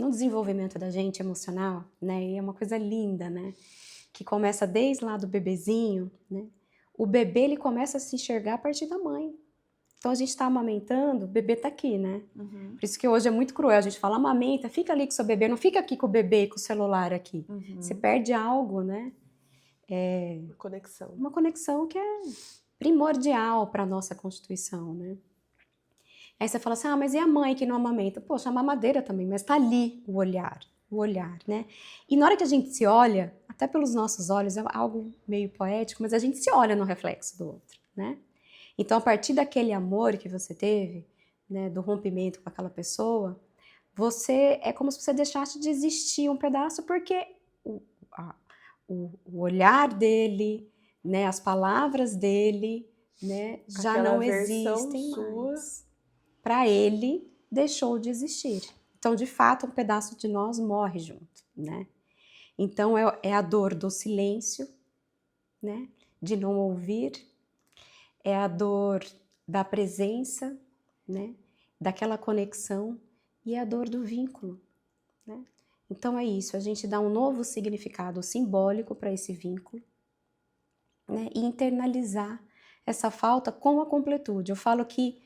no desenvolvimento da gente emocional, né? E é uma coisa linda, né? Que começa desde lá do bebezinho, né? O bebê, ele começa a se enxergar a partir da mãe. Então a gente está amamentando, o bebê está aqui, né? Uhum. Por isso que hoje é muito cruel, a gente fala amamenta, fica ali com o seu bebê, não fica aqui com o bebê, com o celular aqui. Você perde algo, né? Conexão. Uma conexão que é primordial para a nossa constituição, né? Aí você fala assim, ah, mas e a mãe que não amamenta? Poxa, a mamadeira também, mas tá ali o olhar, né? E na hora que a gente se olha, até pelos nossos olhos, é algo meio poético, mas a gente se olha no reflexo do outro, né? Então, a partir daquele amor que você teve, né, do rompimento com aquela pessoa, é como se você deixasse de existir um pedaço, porque a- o olhar dele, né, as palavras dele, né, já Aquela não versão existem sua. mais. Para ele, deixou de existir. Então, de fato, um pedaço de nós morre junto, né? Então, é a dor do silêncio, né? De não ouvir, é a dor da presença, né? Daquela conexão e é a dor do vínculo, né? Então é isso, a gente dá um novo significado simbólico para esse vínculo, né? E internalizar essa falta com a completude. Eu falo que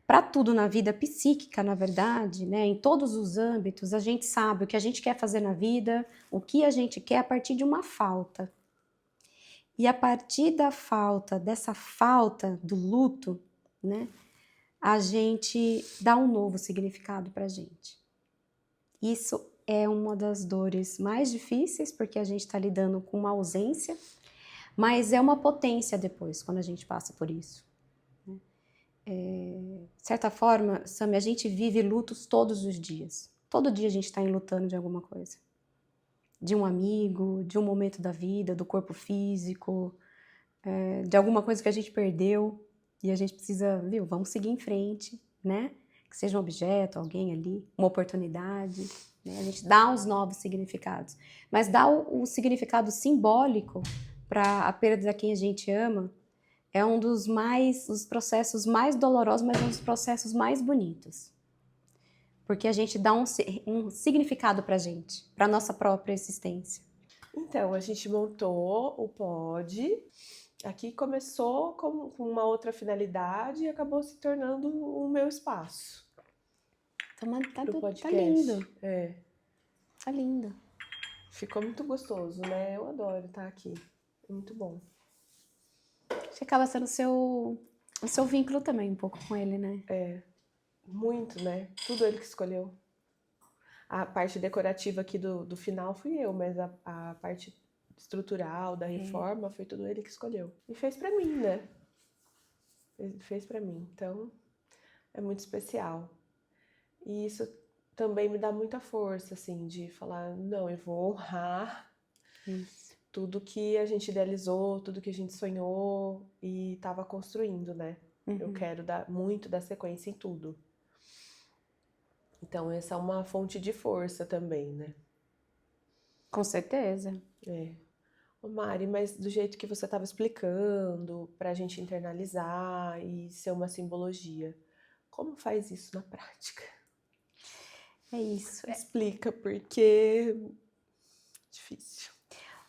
para tudo na vida psíquica, na verdade, né, em todos os âmbitos, a gente sabe o que a gente quer fazer na vida, o que a gente quer a partir de uma falta. E a partir da falta, dessa falta do luto, né, a gente dá um novo significado para a gente. Isso é uma das dores mais difíceis, porque a gente está lidando com uma ausência, mas é uma potência depois, quando a gente passa por isso. De certa forma, Sami, a gente vive lutos todos os dias. Todo dia a gente está enlutando de alguma coisa. De um amigo, de um momento da vida, do corpo físico, de alguma coisa que a gente perdeu e a gente precisa, viu, vamos seguir em frente, né? Que seja um objeto, alguém ali, uma oportunidade, né? A gente dá os novos significados, mas dá o significado simbólico para a perda de quem a gente ama é um dos processos mais dolorosos, mas um dos processos mais bonitos. Porque a gente dá um significado pra gente, pra nossa própria existência. Então, a gente montou o pod. Aqui começou com uma outra finalidade e acabou se tornando o meu espaço pro Tá podcast. lindo, É, tá lindo. ficou muito gostoso, né? Eu adoro estar aqui. É muito bom. Acho que acaba sendo o seu vínculo também, um pouco com ele, né? Muito, né? Tudo ele que escolheu. A parte decorativa aqui do final fui eu, mas a parte estrutural da reforma foi tudo ele que escolheu. E fez pra mim, né? Ele fez pra mim. Então, é muito especial. E isso também me dá muita força, assim, de falar, não, eu vou honrar Isso. tudo que a gente idealizou, tudo que a gente sonhou e estava construindo, né? Eu quero dar muito da sequência em tudo. Então, essa é uma fonte de força também, né? Com certeza. É. Ô Mari, mas do jeito que você estava explicando, para a gente internalizar e ser uma simbologia, como faz isso na prática? É isso. Explica, porque é difícil.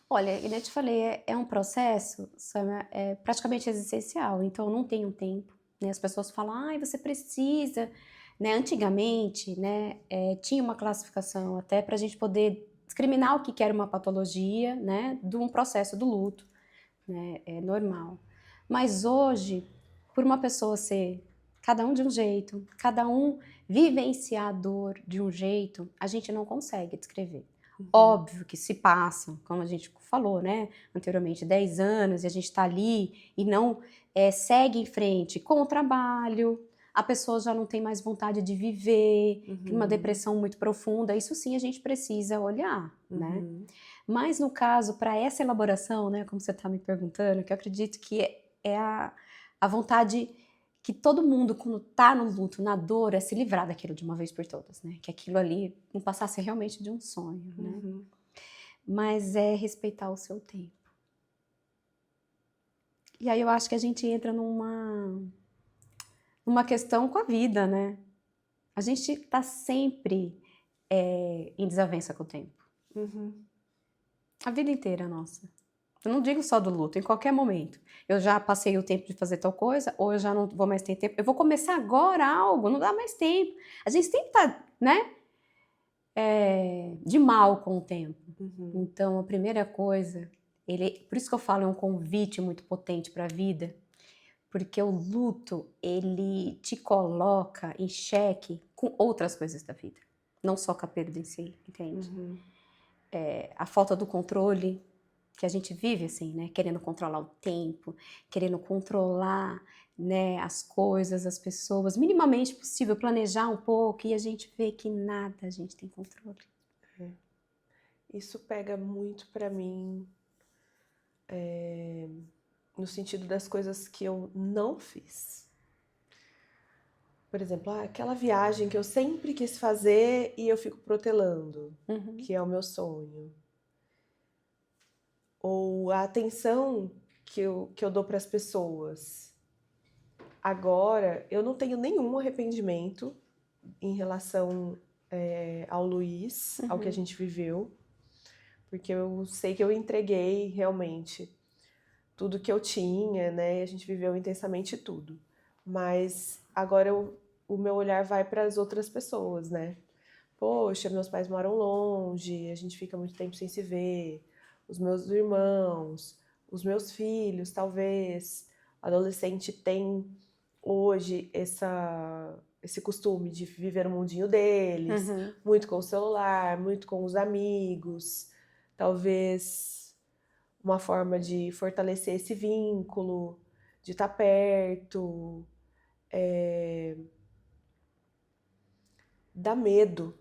Olha, e eu te falei, é um processo, Samia, praticamente existencial, então não tem um tempo, né? As pessoas falam, ai, você precisa, né? Antigamente, né, tinha uma classificação até para a gente poder discriminar o que era uma patologia, né, de um processo do luto, né, é normal. Mas hoje, por uma pessoa ser cada um de um jeito, cada um vivenciar a dor de um jeito, a gente não consegue descrever. Óbvio que se passam, como a gente falou, né, anteriormente, 10 anos e a gente está ali e não segue em frente com o trabalho, a pessoa já não tem mais vontade de viver, tem uma depressão muito profunda, isso sim a gente precisa olhar, né? Mas no caso, para essa elaboração, né, como você está me perguntando, que eu acredito que é a vontade que todo mundo, quando está no luto, na dor, é se livrar daquilo de uma vez por todas, né? Que aquilo ali não passasse realmente de um sonho, né? Mas é respeitar o seu tempo. E aí eu acho que a gente entra numa questão com a vida, né? A gente está sempre em desavença com o tempo. Uhum. A vida inteira, nossa. Eu não digo só do luto, em qualquer momento. Eu já passei o tempo de fazer tal coisa, ou eu já não vou mais ter tempo. Eu vou começar agora algo, não dá mais tempo. A gente sempre tá, né, de mal com o tempo. Uhum. Então, a primeira coisa, por isso que eu falo, é um convite muito potente para a vida, porque o luto, ele te coloca em xeque com outras coisas da vida, não só com a perda em si, entende? Uhum. A falta do controle, que a gente vive assim, né? Querendo controlar o tempo, querendo controlar, né, as coisas, as pessoas, minimamente possível, planejar um pouco, e a gente vê que nada a gente tem controle. Isso pega muito pra mim, no sentido das coisas que eu não fiz. Por exemplo, aquela viagem que eu sempre quis fazer e eu fico protelando, que é o meu sonho. Ou a atenção que eu dou para as pessoas. Agora, eu não tenho nenhum arrependimento em relação ao Luiz, ao que a gente viveu, porque eu sei que eu entreguei realmente tudo que eu tinha, né? A gente viveu intensamente tudo. Mas agora o meu olhar vai para as outras pessoas, né? Poxa, meus pais moram longe, a gente fica muito tempo sem se ver, os meus irmãos, os meus filhos, talvez. O adolescente tem hoje esse costume de viver o mundinho deles, muito com o celular, muito com os amigos, talvez uma forma de fortalecer esse vínculo, de estar perto, dá medo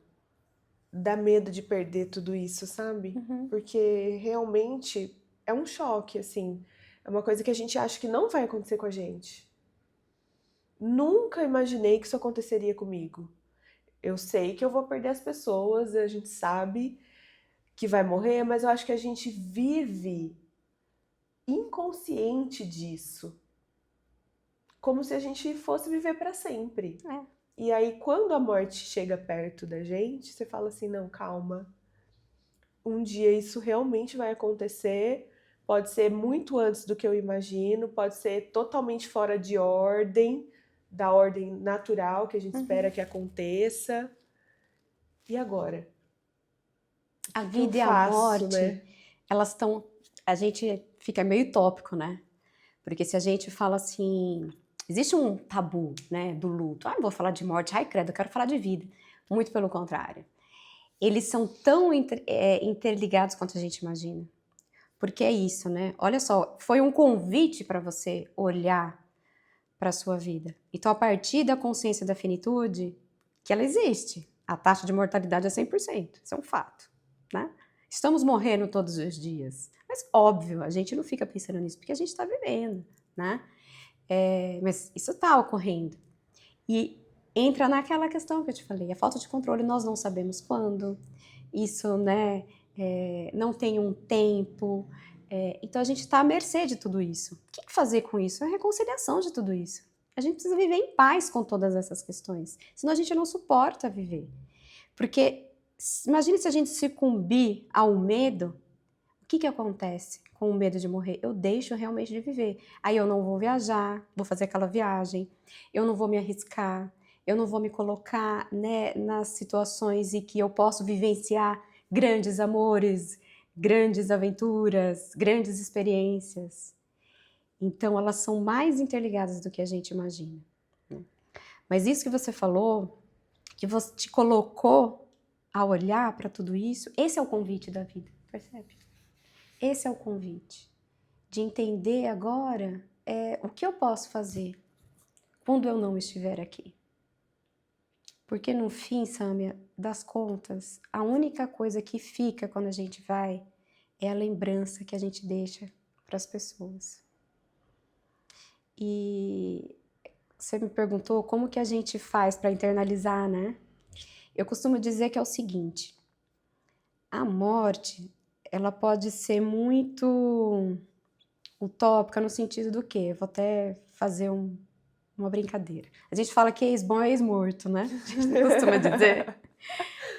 de perder tudo isso, sabe? Porque realmente é um choque, assim. É uma coisa que a gente acha que não vai acontecer com a gente. Nunca imaginei que isso aconteceria comigo. Eu sei que eu vou perder as pessoas, a gente sabe que vai morrer, mas eu acho que a gente vive inconsciente disso. Como se a gente fosse viver para sempre. E aí, quando a morte chega perto da gente, você fala assim, não, calma. Um dia isso realmente vai acontecer, pode ser muito antes do que eu imagino, pode ser totalmente fora de ordem, da ordem natural que a gente espera que aconteça. E agora? A O que eu vida e a faço, morte, né? elas estão... A gente fica meio utópico, né? Porque se a gente fala assim... Existe um tabu, né, do luto. Não vou falar de morte, ai credo, eu quero falar de vida. Muito pelo contrário. Eles são tão interligados quanto a gente imagina. Porque é isso, né? Olha só, foi um convite para você olhar para a sua vida. Então, a partir da consciência da finitude, que ela existe. A taxa de mortalidade é 100%, isso é um fato, né? Estamos morrendo todos os dias. Mas, óbvio, a gente não fica pensando nisso, porque a gente está vivendo, né? Mas isso está ocorrendo. E entra naquela questão que eu te falei, a falta de controle, nós não sabemos quando. Isso, né, não tem um tempo. Então, a gente está à mercê de tudo isso. O que fazer com isso? É a reconciliação de tudo isso. A gente precisa viver em paz com todas essas questões. Senão a gente não suporta viver. Porque, imagine se a gente sucumbir ao medo, o que acontece com o medo de morrer? Eu deixo realmente de viver. Aí eu não vou viajar, vou fazer aquela viagem, eu não vou me arriscar, eu não vou me colocar, né, nas situações em que eu posso vivenciar grandes amores, grandes aventuras, grandes experiências. Então, elas são mais interligadas do que a gente imagina, né? Mas isso que você falou, que você te colocou a olhar para tudo isso, esse é o convite da vida, percebe? Esse é o convite, de entender agora o que eu posso fazer quando eu não estiver aqui. Porque no fim, Sâmia, das contas, a única coisa que fica quando a gente vai é a lembrança que a gente deixa para as pessoas. E você me perguntou como que a gente faz para internalizar, né? Eu costumo dizer que é o seguinte, a morte, ela pode ser muito utópica no sentido do quê? Eu vou até fazer uma brincadeira. A gente fala que ex-bom é ex-morto, né? A gente costuma dizer.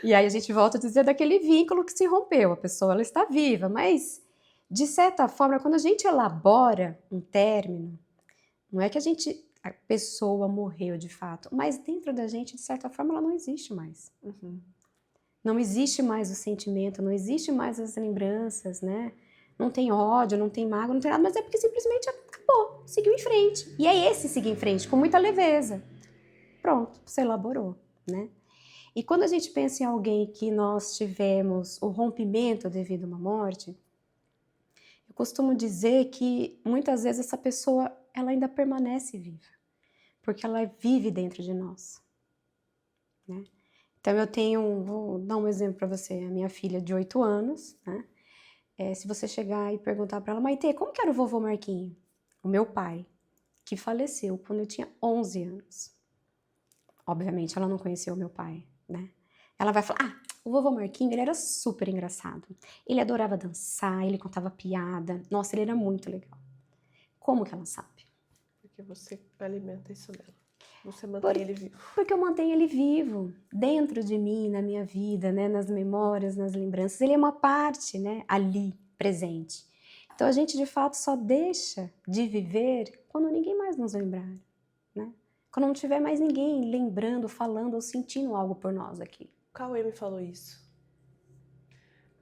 E aí a gente volta a dizer daquele vínculo que se rompeu. A pessoa, ela está viva, mas de certa forma, quando a gente elabora um término, não é que a pessoa morreu de fato, mas dentro da gente, de certa forma, ela não existe mais. Uhum. Não existe mais o sentimento, não existe mais as lembranças, né? Não tem ódio, não tem mágoa, não tem nada, mas é porque simplesmente acabou, seguiu em frente. E é esse seguir em frente, com muita leveza. Pronto, você elaborou, né? E quando a gente pensa em alguém que nós tivemos o rompimento devido a uma morte, eu costumo dizer que muitas vezes essa pessoa ela ainda permanece viva, porque ela vive dentro de nós, né? Então eu tenho, vou dar um exemplo para você, a minha filha de 8 anos, né? Se você chegar e perguntar para ela, Maitê, como que era o vovô Marquinho? O meu pai, que faleceu quando eu tinha 11 anos. Obviamente ela não conheceu o meu pai, né? Ela vai falar, o vovô Marquinho, ele era super engraçado. Ele adorava dançar, ele contava piada. Nossa, ele era muito legal. Como que ela sabe? Porque você alimenta isso nela. Você Por- mantém ele vivo. Porque eu mantenho ele vivo, dentro de mim, na minha vida, né? Nas memórias, nas lembranças. Ele é uma parte, né? Ali, presente. Então a gente, de fato, só deixa de viver quando ninguém mais nos lembrar, né? Quando não tiver mais ninguém lembrando, falando ou sentindo algo por nós aqui. O Cauê me falou isso.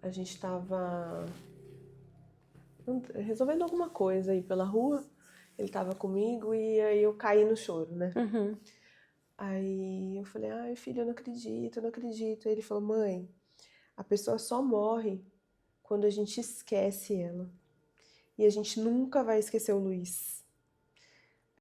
A gente tava resolvendo alguma coisa aí pela rua. Ele tava comigo e aí eu caí no choro, né? Uhum. Aí eu falei, ai filho, eu não acredito, eu não acredito. Aí ele falou, mãe, a pessoa só morre quando a gente esquece ela. E a gente nunca vai esquecer o Luiz.